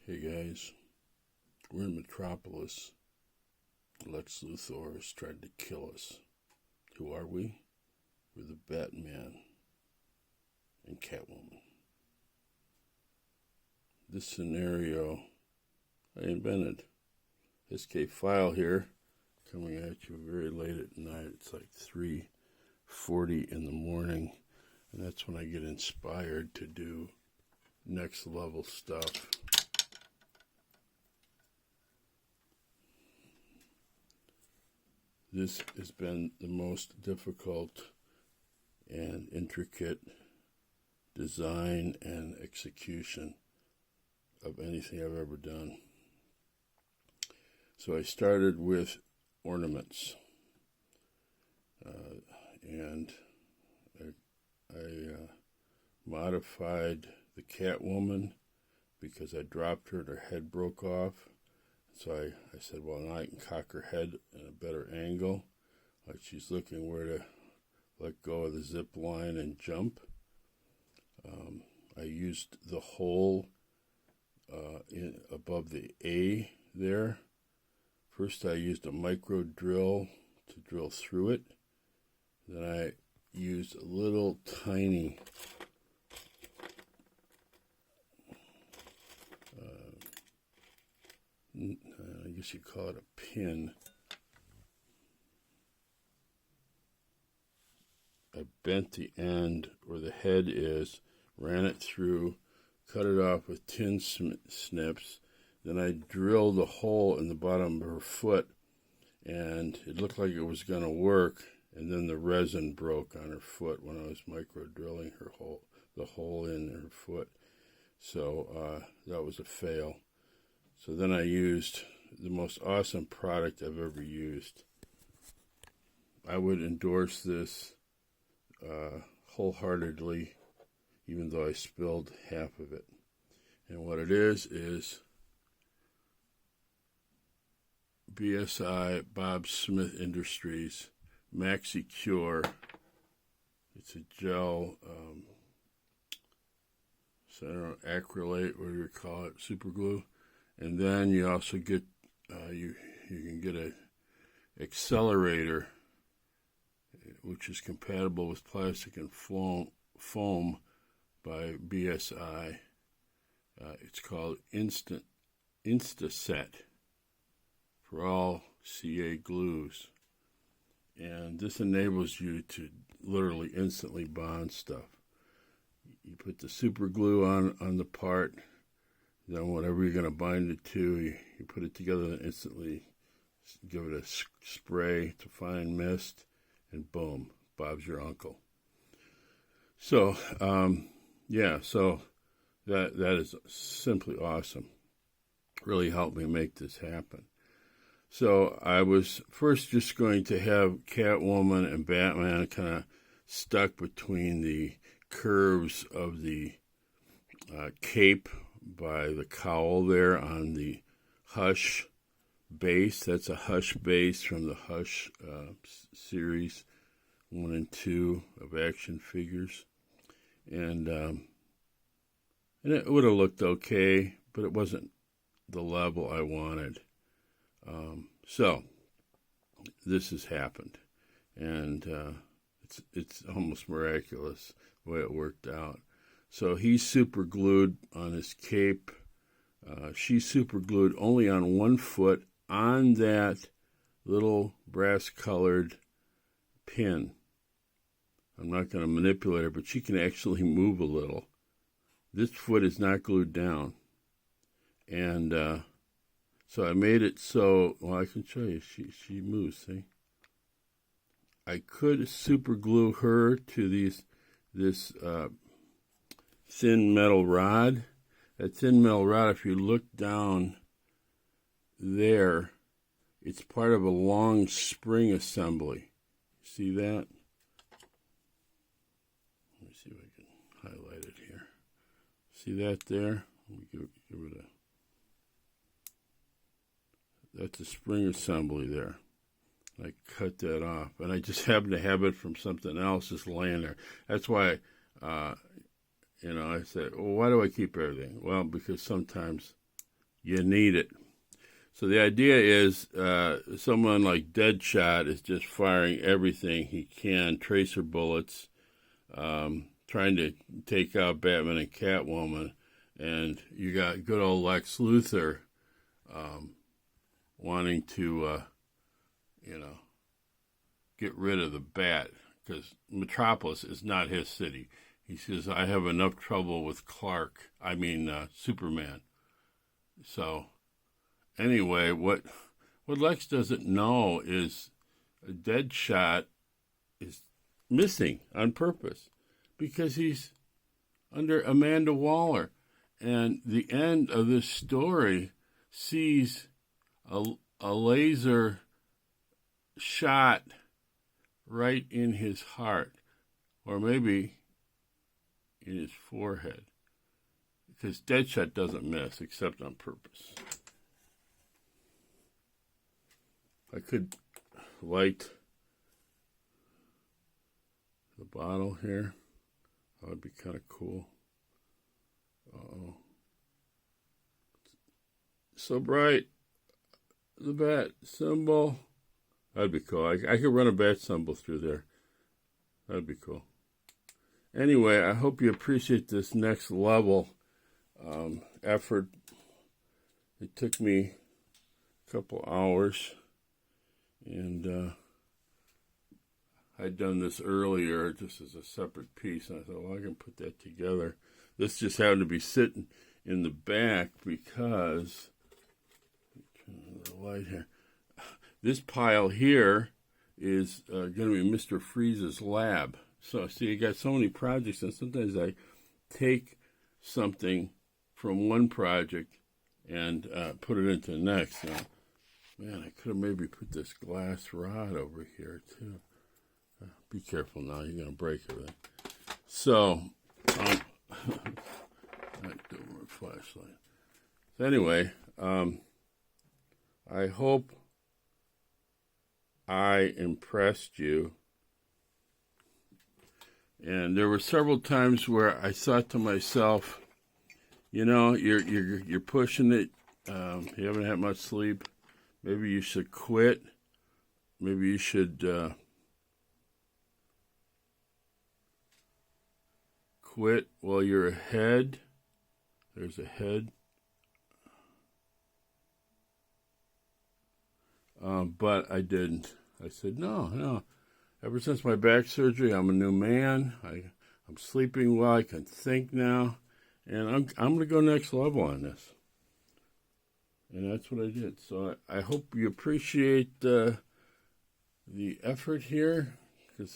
Hey guys, we're in Metropolis. Lex Luthor has tried to kill us. Who are we? We're the Batman and Catwoman. This scenario I invented. SK file here, coming at you very late at night. It's like 3:40 in the morning, and that's when I get inspired to do next level stuff. This has been the most difficult and intricate design and execution of anything I've ever done. So I started with ornaments, and I modified the Catwoman because I dropped her and her head broke off. So I said, well, now I can cock her head at a better angle, like she's looking where to let go of the zip line and jump. I used the hole above the A there. First I used a micro drill to drill through it. Then I used a little tiny I guess you'd call it a pin. I bent the end where the head is, ran it through, cut it off with tin snips. Then I drilled a hole in the bottom of her foot, and it looked like it was going to work, and then the resin broke on her foot when I was micro drilling the hole in her foot. So that was a fail. So then I used the most awesome product I've ever used. I would endorse this wholeheartedly, even though I spilled half of it. And what it is BSI Bob Smith Industries Maxi Cure. It's a gel, so I don't know, acrylate, whatever you call it, super glue. And then you also get, you can get an accelerator, which is compatible with plastic and foam by BSI. It's called InstaSet for all CA glues. And this enables you to literally instantly bond stuff. You put the super glue on the part. Then whatever you're going to bind it to, you put it together and instantly give it a spray to fine mist, and boom, Bob's your uncle. So, so that is simply awesome. Really helped me make this happen. So I was first just going to have Catwoman and Batman kind of stuck between the curves of the cape by the cowl there on the Hush base. That's a Hush base from the Hush series 1 and 2 of action figures. And it would have looked okay, but it wasn't the level I wanted. So this has happened, and it's almost miraculous the way it worked out. So he's super glued on his cape. She's super glued only on one foot on that little brass-colored pin. I'm not going to manipulate her, but she can actually move a little. This foot is not glued down. And so I made it so, well, I can show you. She moves, see? I could super glue her to this thin metal rod. That thin metal rod, if you look down there, it's part of a long spring assembly. See that? Let me see if I can highlight it here. See that there? Let me give it that's a spring assembly there. I cut that off, and I just happen to have it from something else just laying there. That's why I said, well, why do I keep everything? Well, because sometimes you need it. So the idea is someone like Deadshot is just firing everything he can, tracer bullets, trying to take out Batman and Catwoman. And you got good old Lex Luthor wanting to, get rid of the Bat, because Metropolis is not his city. He says, I have enough trouble with Superman. So, anyway, what Lex doesn't know is a Deadshot is missing on purpose because he's under Amanda Waller. And the end of this story sees a laser shot right in his heart, or maybe in his forehead, because Deadshot doesn't miss except on purpose. I could light the bottle here. That would be kind of cool. Uh-oh. So bright. The bat symbol. That'd be cool. I could run a bat symbol through there. That'd be cool. Anyway, I hope you appreciate this next level effort. It took me a couple hours, and I'd done this earlier just as a separate piece, and I thought, well, I can put that together. This just happened to be sitting in the back because, turn on the light here. This pile here is going to be Mr. Freeze's lab. So, see, I got so many projects, and sometimes I take something from one project and put it into the next. Now, man, I could have maybe put this glass rod over here, too. Be careful now. You're going to break everything. So, not doing my flashlight. So, anyway, I hope I impressed you. And there were several times where I thought to myself, you're pushing it. You haven't had much sleep. Maybe you should quit. Maybe you should quit while you're ahead. There's a head. But I didn't. I said, no. Ever since my back surgery, I'm a new man. I'm sleeping well. I can think now. And I'm going to go next level on this. And that's what I did. So I hope you appreciate the effort here, because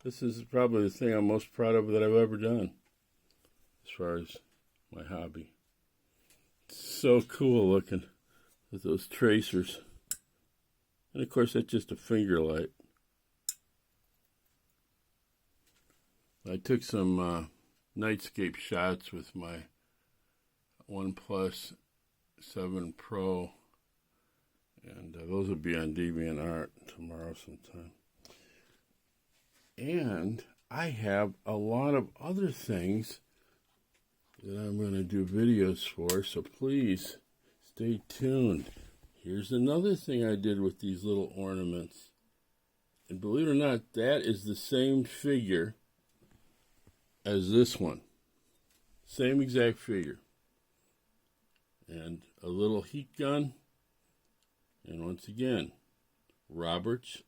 this is probably the thing I'm most proud of that I've ever done as far as my hobby. It's so cool looking with those tracers. And of course, that's just a finger light. I took some nightscape shots with my OnePlus 7 Pro, and those will be on DeviantArt tomorrow sometime. And I have a lot of other things that I'm going to do videos for, so please stay tuned. Here's another thing I did with these little ornaments. And believe it or not, that is the same figure as this one. Same exact figure. And a little heat gun. And once again, Robert's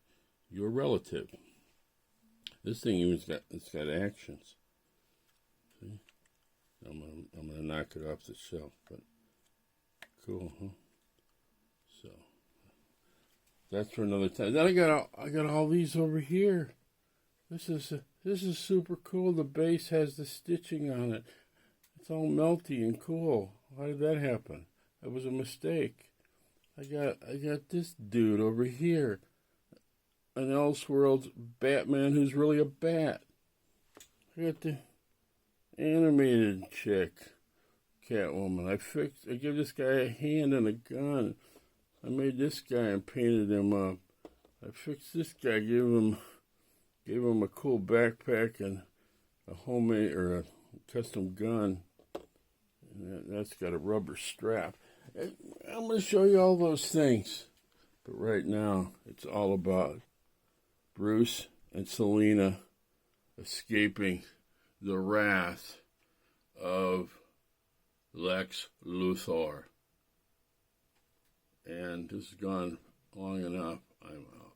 your relative. This thing even's got actions. See? I'm gonna knock it off the shelf, but cool, huh? So that's for another time. Then I got all these over here. This is super cool. The base has the stitching on it. It's all melty and cool. How did that happen? That was a mistake. I got this dude over here. An Elseworlds Batman who's really a bat. I got the animated chick, Catwoman. I gave this guy a hand and a gun. I made this guy and painted him up. I fixed this guy, gave him a cool backpack and a homemade or a custom gun. And that's got a rubber strap. I'm going to show you all those things. But right now, it's all about Bruce and Selina escaping the wrath of Lex Luthor. And this has gone long enough. I'm out.